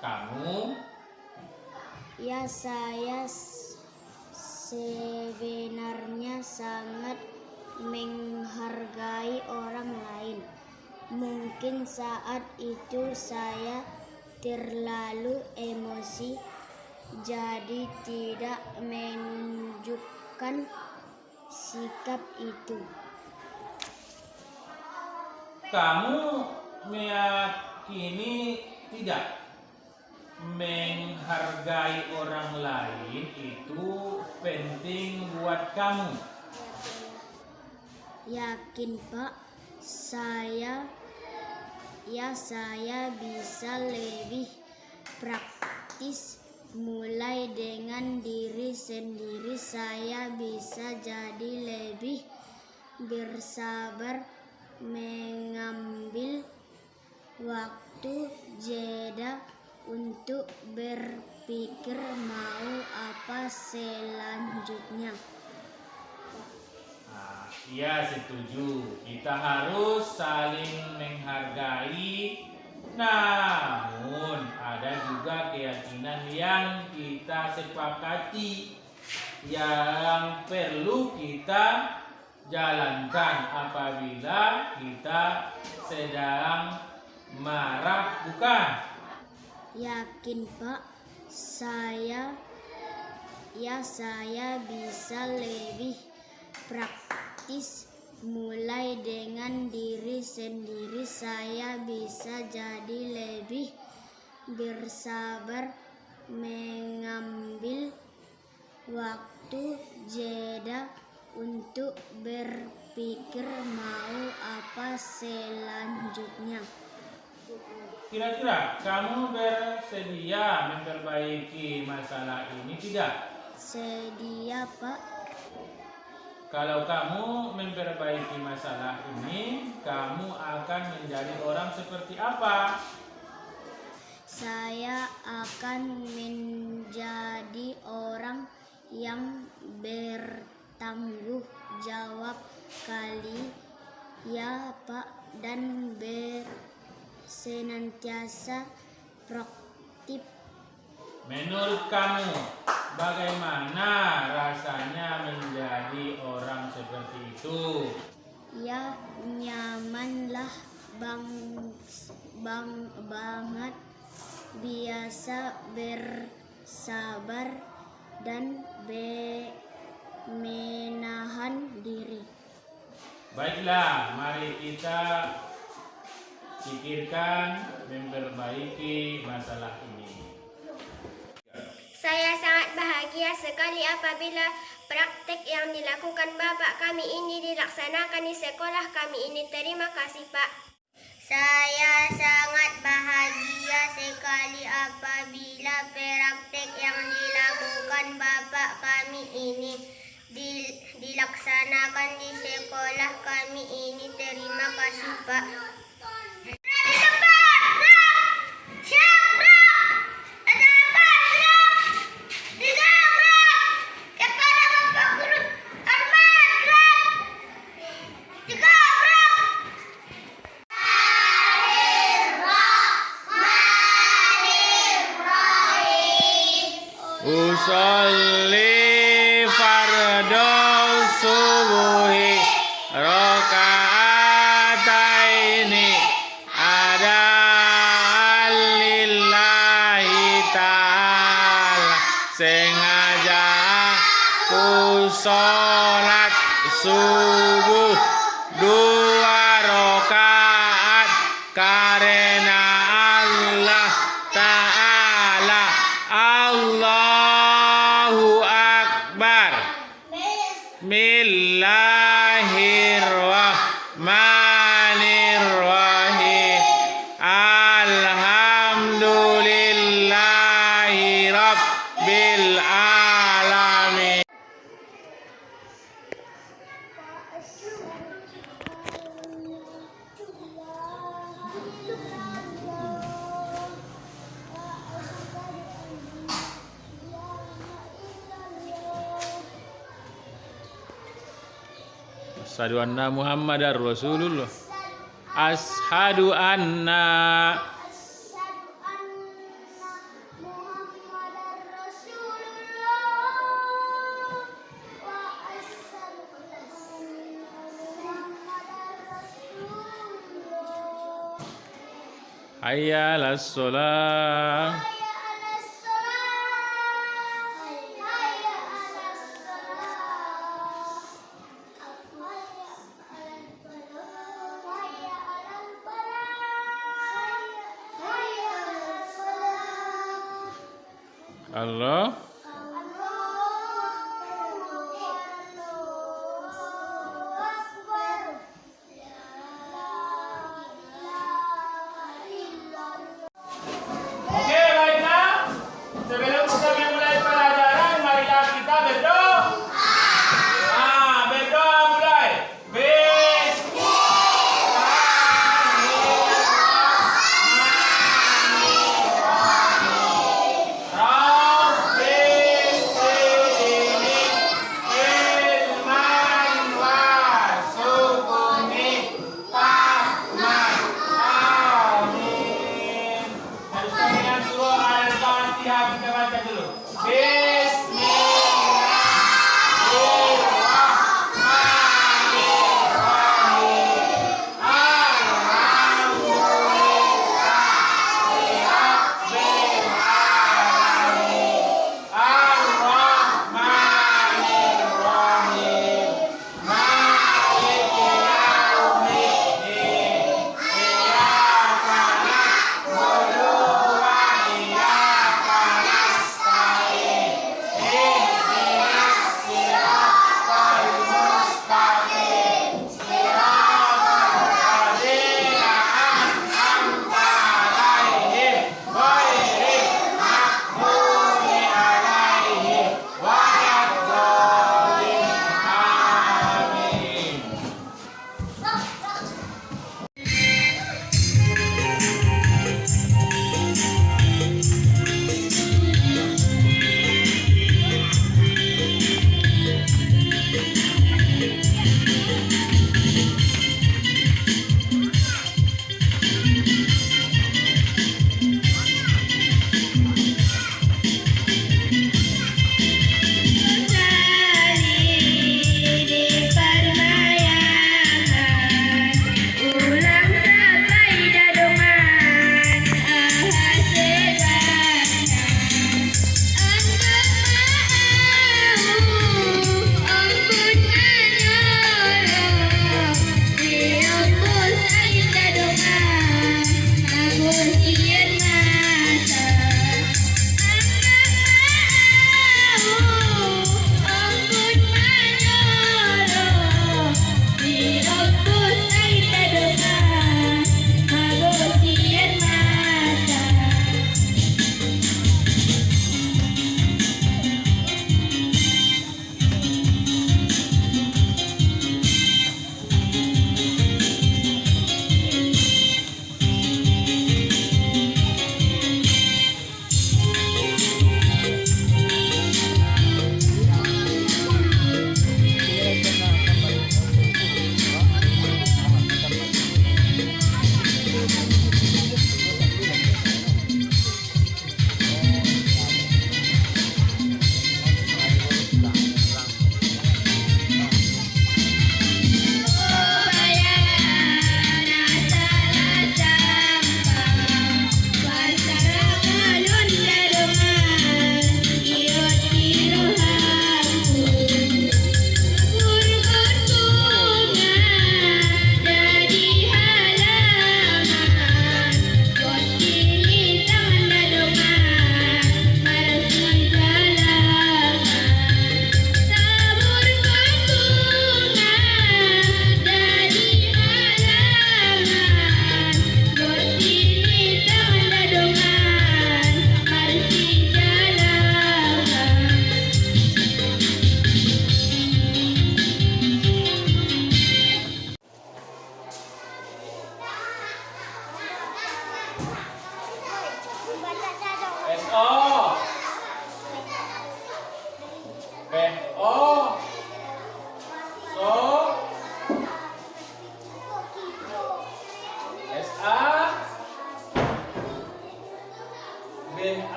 kamu? Ya saya sebenarnya sangat menghargai orang lain. Mungkin saat itu saya terlalu emosi, jadi tidak menunjukkan sikap itu. Kamu meyakini tidak menghargai orang lain itu penting buat kamu? Yakin Pak, saya bisa lebih praktis mulai dengan diri sendiri. Saya bisa jadi lebih bersabar, mengambil waktu jeda untuk berpikir mau apa selanjutnya. Iya, setuju. Kita harus saling menghargai. Namun ada juga keyakinan yang kita sepakati yang perlu kita jalankan apabila kita sedang marah, bukan? Yakin Pak, saya bisa lebih praktis mulai dengan diri sendiri. Saya bisa jadi lebih bersabar, mengambil waktu jeda untuk berpikir mau apa selanjutnya. Kira-kira kamu bersedia memperbaiki masalah ini tidak? Sedia Pak. Kalau kamu memperbaiki masalah ini, kamu akan menjadi orang seperti apa? Saya akan menjadi orang yang bertanggung jawab kali ya Pak, dan senantiasa proaktif. Menurut kamu, bagaimana rasanya menjadi orang seperti itu? Ya nyamanlah banget, biasa bersabar dan menahan diri. Baiklah, mari kita pikirkan memperbaiki masalah ini. Saya sangat bahagia sekali apabila praktek yang dilakukan Bapak kami ini dilaksanakan di sekolah kami ini. Terima kasih Pak. Saya sangat bahagia sekali apabila praktek yang dilakukan Bapak kami ini dilaksanakan di sekolah kami ini. Terima kasih Pak. Usolli fardhu subuhi rakaataini ada lillahi ta'ala. Sengaja ku sholat subuh 2 rakaat karena Allah Ta'ala. Allahu Akbar. Bismillahirrahmanirrahim. Alhamdulillahi Rabbil Alamin. Asyhadu anna Muhammadar Rasulullah. Asyhadu anna Asyhadu anna Muhammadar Rasulullah. Wa asyhadu anna Muhammadar Rasulullah. hayya 'alas shalah. Hayya 'alas shalah. Hayya 'alas shalah. Hayya 'alal falah. Hayya 'alas falah. Allah Oke, baiklah. Sebelum kita memulai pelajaran, marilah kita berdoa. Berdoa mulai. Bismillahirrahmanirrahim.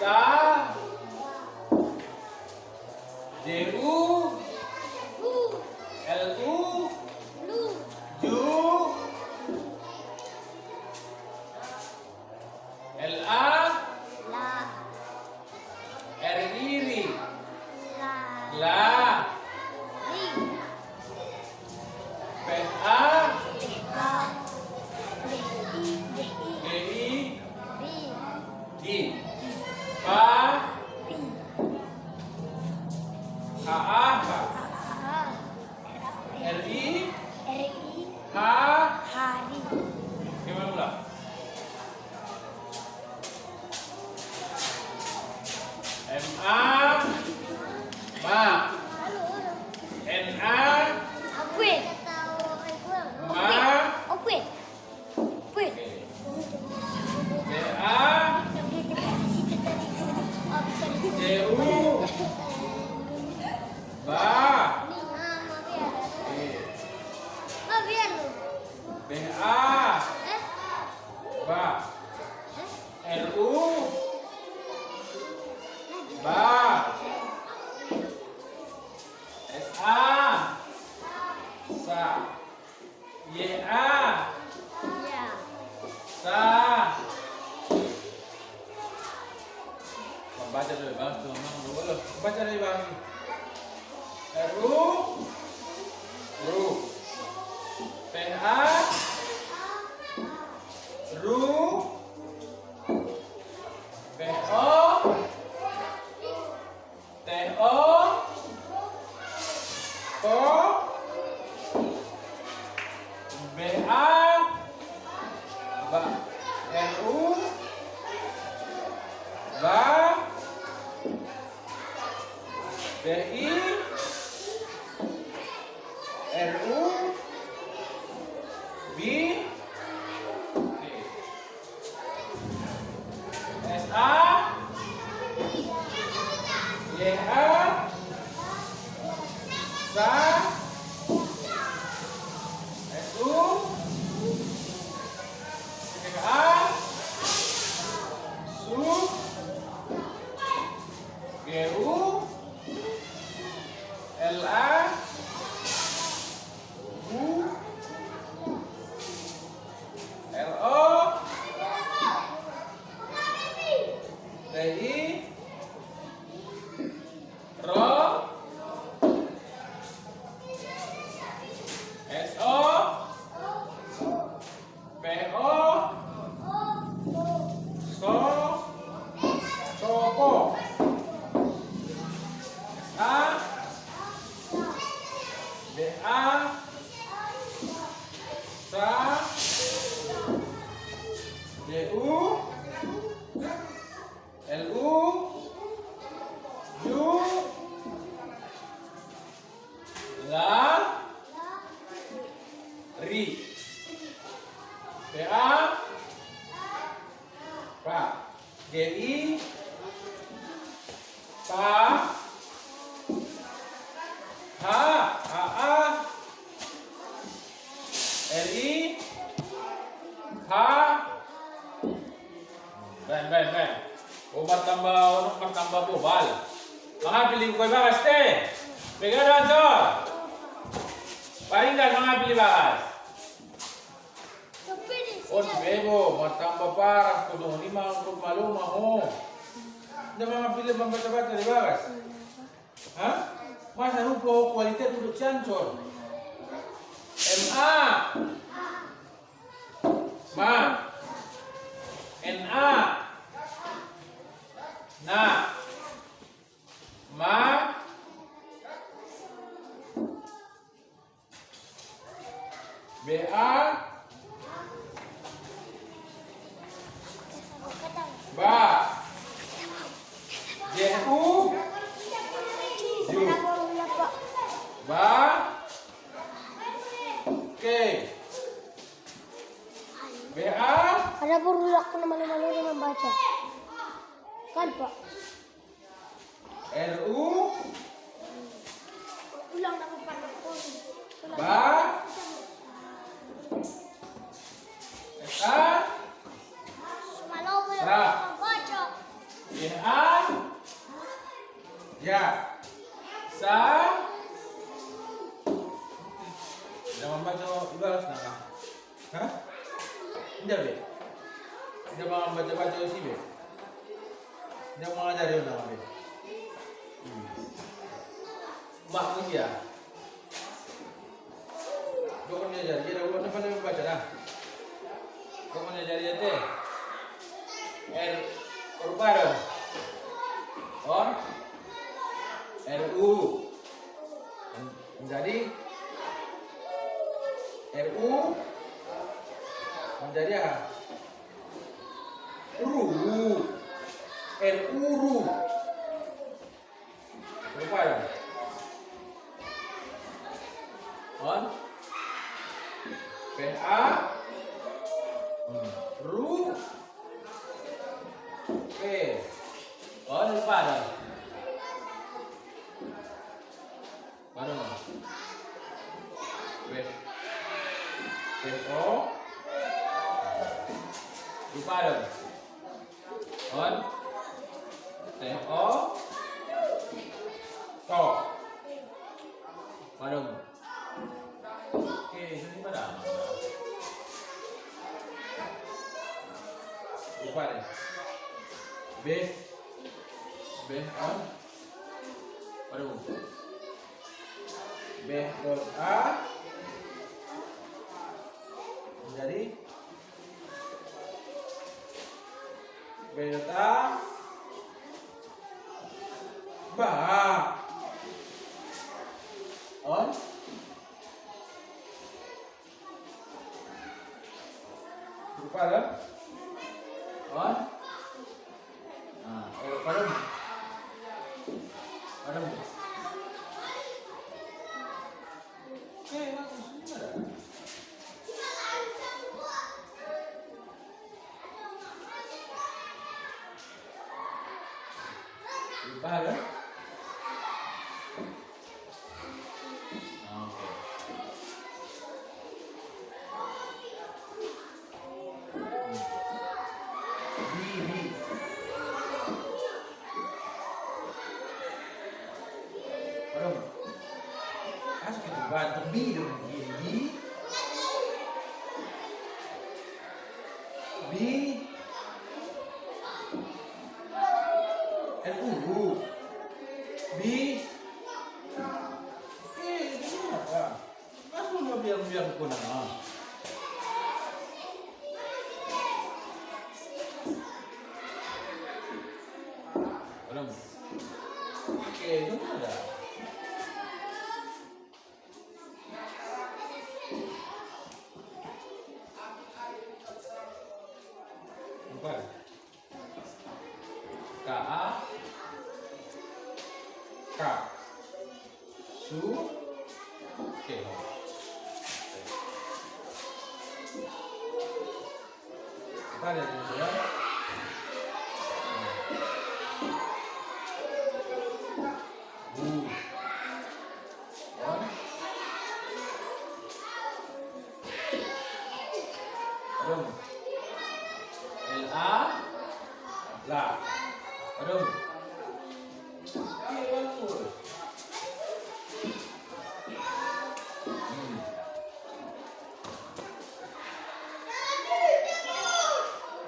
SA JU LU JU LA RI LA PA DI D PA HA RI H gimana pula? MA Ma NA Ma JA JU Ba BA Ba RU Ba SA Sa YA Sa baca dulu bang, dulu baca dulu bang. RU PA RU PO TO PO BA RU Ba BI RU B SA YA Sa SU PA SU GU LA U LO TI RO SO PO SOPO SA BA Sa JU LU JU LA RI PA Pa GI Pa H AA RI H Ben obat tambah bobal mga pilih ko bagas te pegaran so paling mga pilih bagas on bebo matambah parah kudu ni mangrove malu maho hindi mga pilih bang baca-baca di bagas ha masa rupo kualitas duduk cancor MA Ma NA Na Ma BA Ba JU Ba Oke BA Ada buruk aku malu-malu membaca. Kan Pak? RU Ulang nama Pak. Ba SA Malu Ra membaca. YH A. Ya. Sa. Jangan baca ibarat nangka. Hah? Tidak be. Tidak mau baca sih be. Tidak mau ngajari nama be. Mak pun dia. Kau kan ngajar, dia dah buat apa baca dah. Kau kan ngajar dia teh. Urban. Or. RU. Menjadi RU menjadi apa? RU. RU. Urban. On PA Ru P on pada mana P O pada on TO to mana oke, ini pada apa? Lupa deh. B on. Aduh. B dot A menjadi B dot A ba on. Lupa kan? On. Nah, padam. Oke, bagus. Lupa kan? Oke. Bantu B dong, B RU B ini apa? Masuk mau biar kunang. Belum. Oke, itu ada. KA K Su Oke. Kita lihat ini ya. LA La. Aduh.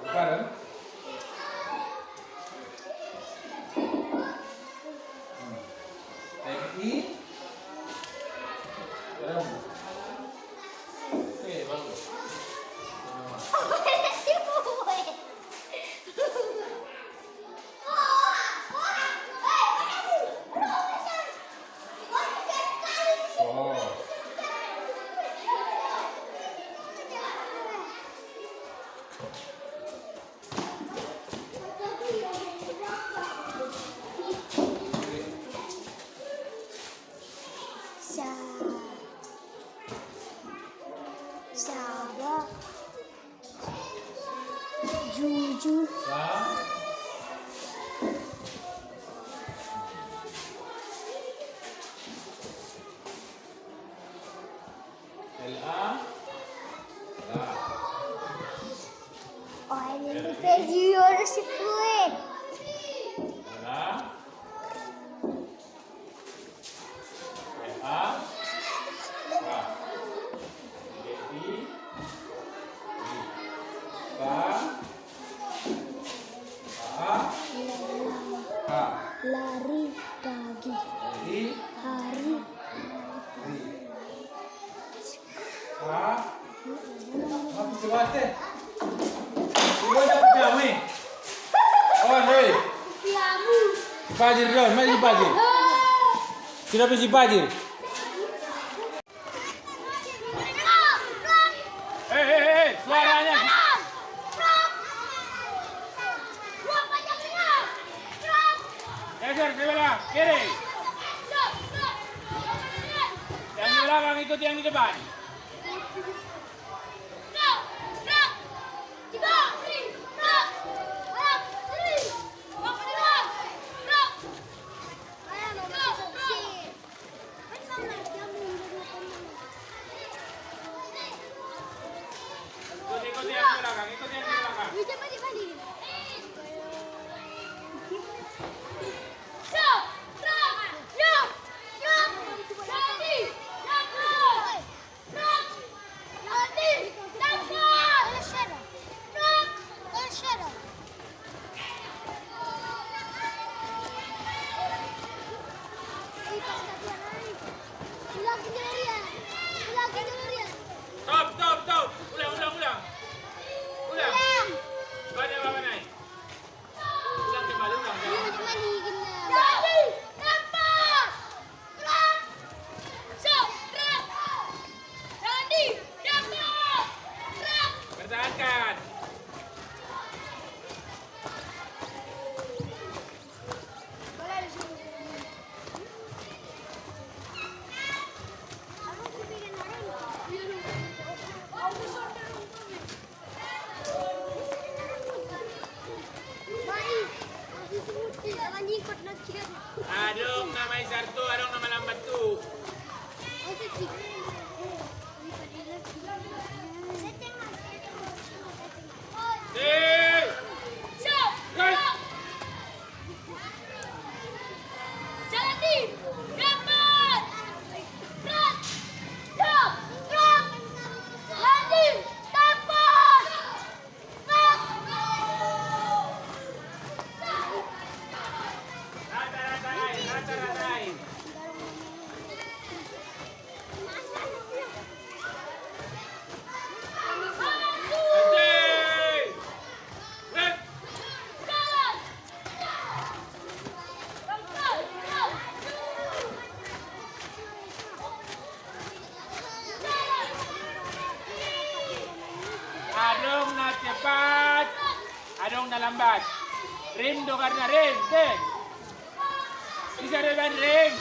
Bukan. TNI. Aduh. Oke, bagus. Sabah Jujur LA La. Oh, ini tuh kayak si Fluid. Lari pagi. Hari. Pajir dong, mari pajir. Kenapa si pajir? Suaranya. Geser sebelah kiri. Yang di belakang ikut yang di depan. Ikut yang di belakang, ikut yang di belakang. Stop. Ulang. Baca apa naik? Ulang kembali, ulang. Pertahankan. Adong namai sarto, adong nama lambat tu. Rata-ratain. Adong na cepat, adong na lambat. Rim do karena rim, deh. Bisa depan rim.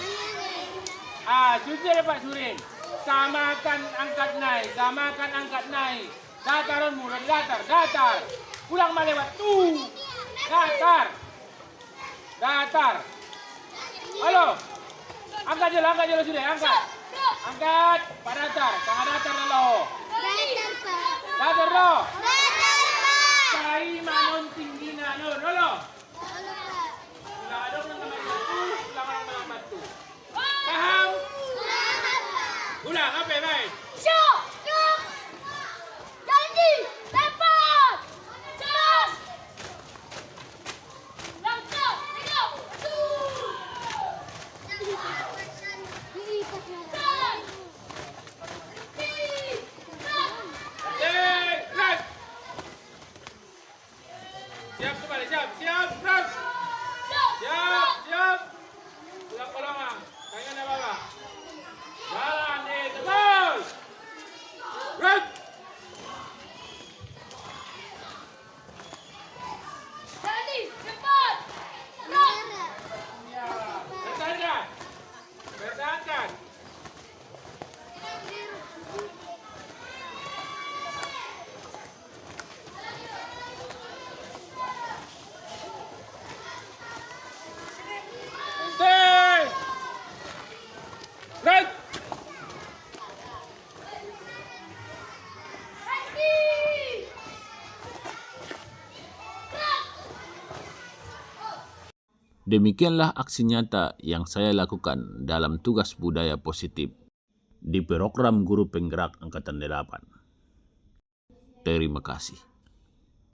Jujur Pak Surin. Samakan angkat naik. Dataran mulai datar. Pulang melewat tuh. Datar. Halo. Angkat jalan sudah, angkat. Angkat, Pak datar. Tengah datar lo. Datar lo. Cai manon tinggi nano, lo. Pulang adong nang namanya tuh, pulang orang melambat tuh. Paham? Ulang apa baik? Siap kembali, siap, Frank. Siap. Pulang kolongan, tangan bawah. Jalan terus. Frank. Pertahankan. Right. Demikianlah aksi nyata yang saya lakukan dalam tugas budaya positif di program Guru Penggerak Angkatan 8. Terima kasih.